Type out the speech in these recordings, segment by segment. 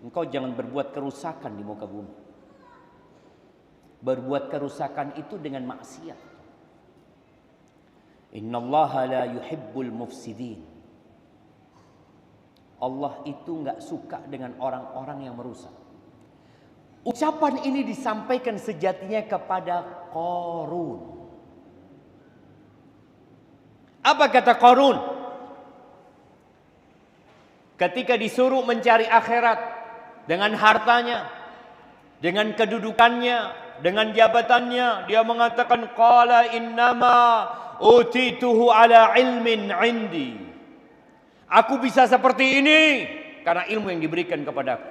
Engkau jangan berbuat kerusakan di muka bumi. Berbuat kerusakan itu dengan maksiat. Innallaha la yuhibbul mufsidin. Allah itu enggak suka dengan orang-orang yang merusak. Ucapan ini disampaikan sejatinya kepada Qarun. Apa kata Qarun? Ketika disuruh mencari akhirat dengan hartanya, dengan kedudukannya, dengan jabatannya, dia mengatakan qala innama utituhu ala ilmin indi. Aku bisa seperti ini karena ilmu yang diberikan kepadaku,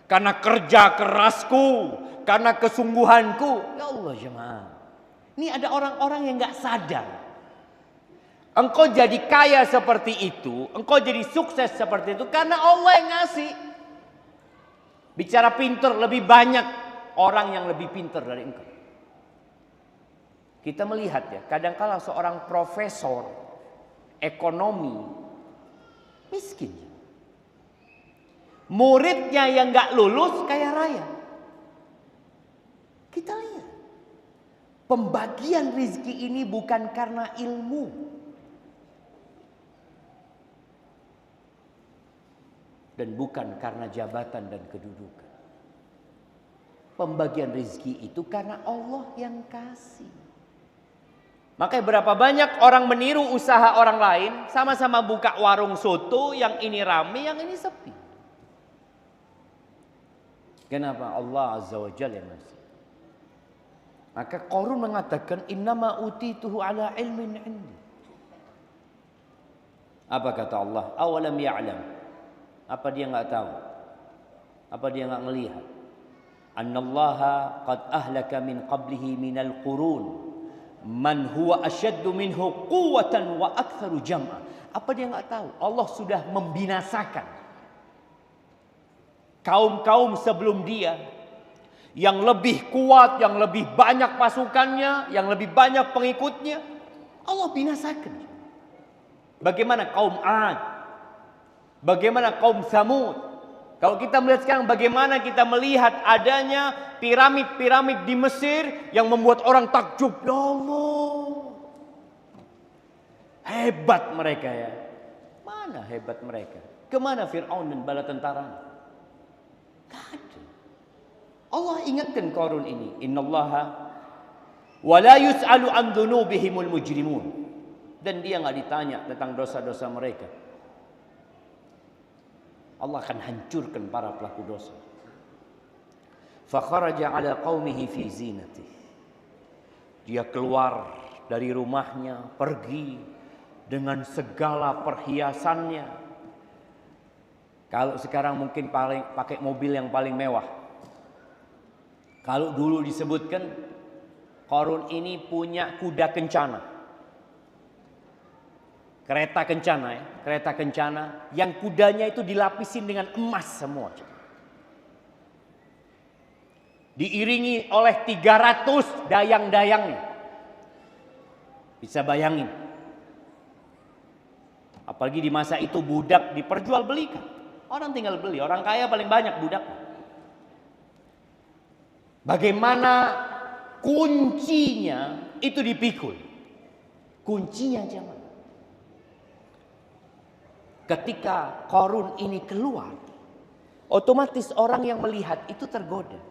karena kerja kerasku, karena kesungguhanku. Ya Allah jemaah, ini ada orang-orang yang gak sadar. Engkau jadi kaya seperti itu, engkau jadi sukses seperti itu karena Allah yang ngasih. Bicara pinter, lebih banyak orang yang lebih pinter dari engkau. Kita melihat ya, kadangkala seorang profesor ekonomi miskin. Muridnya yang gak lulus kaya raya. Kita lihat, pembagian rizki ini bukan karena ilmu dan bukan karena jabatan dan kedudukan. Pembagian rizki itu karena Allah yang kasih. Makanya berapa banyak orang meniru usaha orang lain, sama-sama buka warung soto, yang ini rame, yang ini sepi. Kenapa? Allah Azza wa Jalla yang ngasih. Maka Qarun mengatakan innama utituhu ala ilmin indi. Apa kata Allah? Awalam ya'lam. Apa dia enggak tahu? Apa dia enggak melihat? Annallaha qad ahlaka min qablihi minal qurun man huwa asyaddu minhu quwwatan wa aktsaru jam'a. Apa dia enggak tahu? Allah sudah membinasakan kaum-kaum sebelum dia yang lebih kuat, yang lebih banyak pasukannya, yang lebih banyak pengikutnya. Allah binasakan. Bagaimana kaum 'Ad? Bagaimana kaum Samud? Kalau kita melihat sekarang bagaimana kita melihat adanya piramid-piramid di Mesir yang membuat orang takjub. Ya Allah, hebat mereka ya. Mana hebat mereka? Kemana Fir'aun dan bala tentaranya? Gak ada. Allah ingatkan Qarun ini, innallaha wa la yus'alu an dzunubihimul mujrimun. Dan dia enggak ditanya tentang dosa-dosa mereka. Allah akan hancurkan para pelaku dosa. Fa kharaja ala qaumihi fi zinatih. Dia keluar dari rumahnya, pergi dengan segala perhiasannya. Kalau sekarang mungkin pakai mobil yang paling mewah. Kalau dulu disebutkan Qarun ini punya kuda kencana. Kereta kencana ya, kereta kencana yang kudanya itu dilapisin dengan emas semua. Diiringi oleh 300 dayang-dayangnya. Bisa bayangin. Apalagi di masa itu budak diperjualbelikan. Orang tinggal beli, orang kaya paling banyak budak. Bagaimana kuncinya itu dipikul. Kuncinya jangan. Ketika Qarun ini keluar, otomatis orang yang melihat itu tergoda.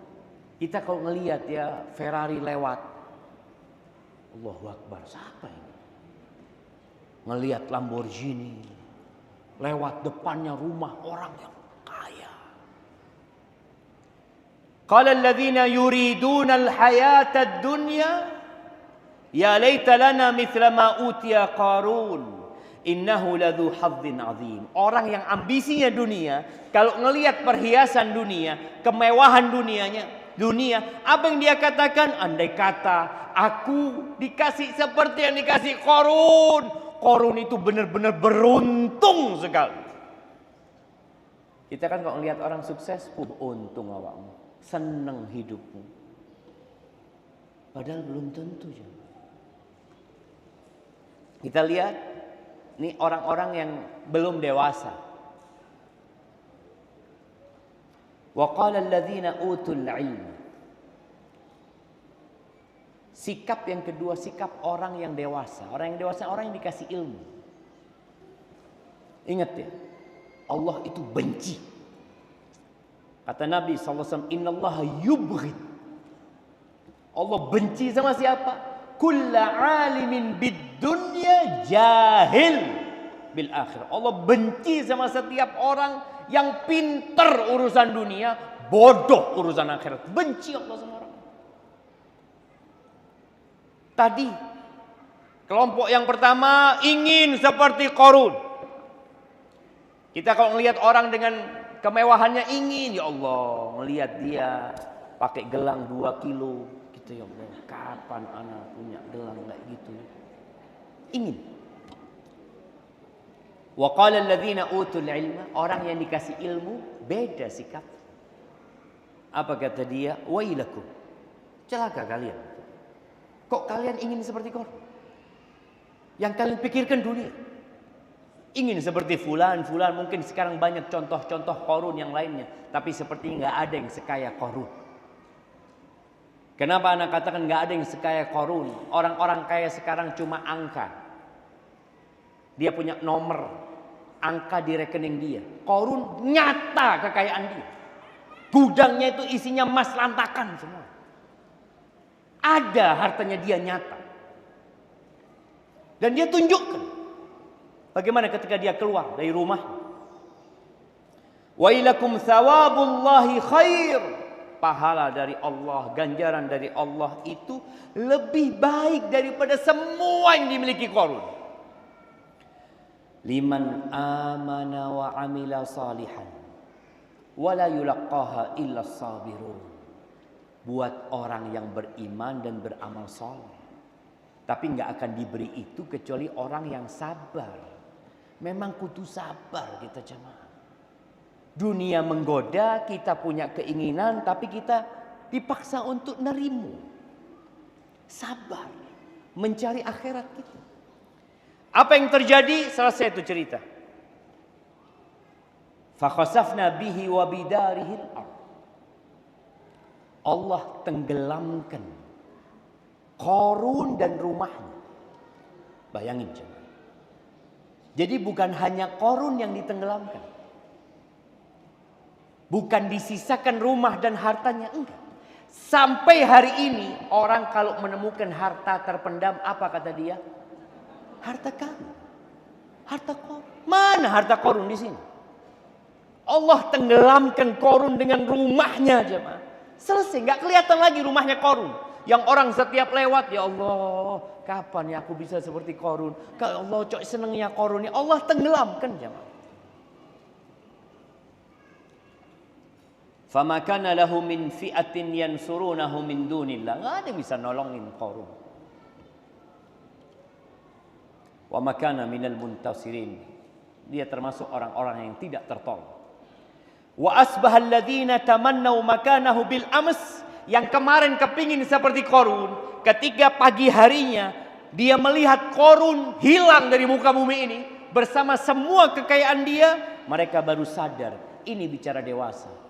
Kita kalau melihat ya Ferrari lewat, Allahu Akbar, siapa ini? Ngelihat Lamborghini lewat depannya rumah orang yang kaya. Qala alladziina yuriduna al-hayata ad-dunya ya laita lana mithla ma utiya Qarun. Innahu ladzu hadzin azim. Orang yang ambisinya dunia, kalau ngelihat perhiasan dunia, kemewahan dunia, apa yang dia katakan? Andai kata aku dikasih seperti yang dikasih Qarun. Qarun itu benar-benar beruntung sekali. Kita kan kalau ngelihat orang sukses, untung awakmu, seneng hidupmu. Padahal belum tentu. Kita lihat ini orang-orang yang belum dewasa. Wa qala alladzina utul ilm. Sikap yang kedua, sikap orang yang dewasa. Orang yang dewasa, orang yang dikasih ilmu. Ingat ya, Allah itu benci. Kata Nabi SAW, innallaha yubghid. Allah benci sama siapa? Kulla alimin bid dunya jahil bil akhirah. Allah benci sama setiap orang yang pintar urusan dunia, bodoh urusan akhirat. Benci Allah sama orang. Tadi kelompok yang pertama ingin seperti Qarun. Kita kalau melihat orang dengan kemewahannya ingin, ya Allah, melihat dia pakai gelang 2 kilo, gitu ya Allah. Kapan anak punya gelang kayak gitu? Ingin. Wa qala alladzina utul ilma, orang yang dikasih ilmu beda sikap. Apa kata dia? Wailakum. Celaka kalian. Kok kalian ingin seperti Qarun? Yang kalian pikirkan dunia. Ingin seperti fulan, mungkin sekarang banyak contoh-contoh Qarun yang lainnya. Tapi seperti nggak ada yang sekaya Qarun. Kenapa anak katakan nggak ada yang sekaya Qarun? Orang-orang kaya sekarang cuma angka. Dia punya nomor, angka di rekening dia. Qarun nyata kekayaan dia. Gudangnya itu isinya emas lantakan semua. Ada hartanya dia nyata. Dan dia tunjukkan bagaimana ketika dia keluar dari rumah. Wailakum thawabullahi khair. Pahala dari Allah, ganjaran dari Allah itu lebih baik daripada semua yang dimiliki Qarun. Liman amana wa amila salihan wala yulaqqaha illa sabirun. Buat orang yang beriman dan beramal saleh. Tapi nggak akan diberi itu kecuali orang yang sabar. Memang kudu sabar kita jemaah. Dunia menggoda, kita punya keinginan, tapi kita dipaksa untuk nerimu. Sabar, mencari akhirat kita. Apa yang terjadi? Selesai itu cerita. Fa khasafna bihi wa bidarihi al-ard. Allah tenggelamkan Qarun dan rumahnya. Bayangin coba. Jadi bukan hanya Qarun yang ditenggelamkan. Bukan disisakan rumah dan hartanya, enggak. Sampai hari ini orang kalau menemukan harta terpendam, apa kata dia? Harta kami. Harta Qarun. Mana harta Qarun di sini? Allah tenggelamkan Qarun dengan rumahnya jemaah. Selesai, nggak kelihatan lagi rumahnya Qarun. Yang orang setiap lewat, ya Allah, kapan ya aku bisa seperti Qarun? Kalau Allah cok senengnya Qarun, ya Allah tenggelamkan jemaah. Fama kana lahu min fi'atin yansurunahu min dunillah. Nggak ada yang bisa nolongin Qarun. Wa ma kana minal muntasirin. Dia termasuk orang-orang yang tidak tertolong. Wa asbaha alladhina tamannau makanahu bil ams, yang kemarin kepingin seperti Qarun, ketika pagi harinya dia melihat Qarun hilang dari muka bumi ini bersama semua kekayaan dia, mereka baru sadar ini bicara dewasa.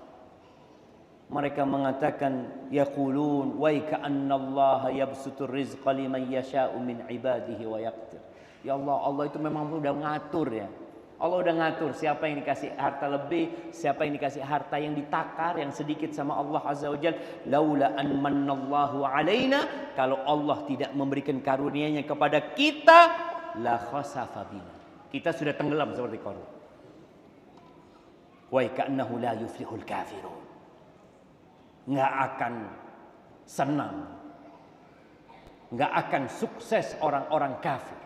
Mereka mengatakan yaqulun wa ka'annallaha yabsutur rizqa liman yasha'u min ibadihi wa yaqtir. Ya Allah, Allah itu memang sudah ngatur ya. Allah udah ngatur siapa yang dikasih harta lebih, siapa yang dikasih harta yang ditakar, yang sedikit sama Allah Azza wa Jalla. Laula an mannallahu alaina, kalau Allah tidak memberikan karunia-Nya kepada kita, la khasafa bina. Kita sudah tenggelam seperti Qarun. Wa ka'annahu la yuflihul kafirun. Enggak akan senang. Enggak akan sukses orang-orang kafir.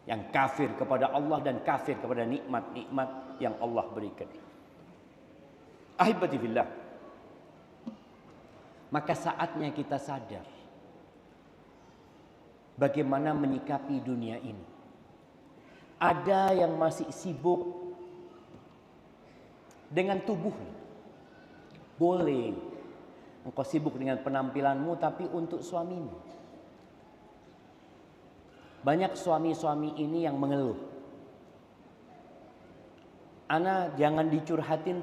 Yang kafir kepada Allah dan kafir kepada nikmat-nikmat yang Allah berikan. Ahibati fillah. Maka saatnya kita sadar bagaimana menyikapi dunia ini. Ada yang masih sibuk dengan tubuhnya. Boleh engkau sibuk dengan penampilanmu, tapi untuk suamimu. Banyak suami-suami ini yang mengeluh. Ana jangan dicurhatin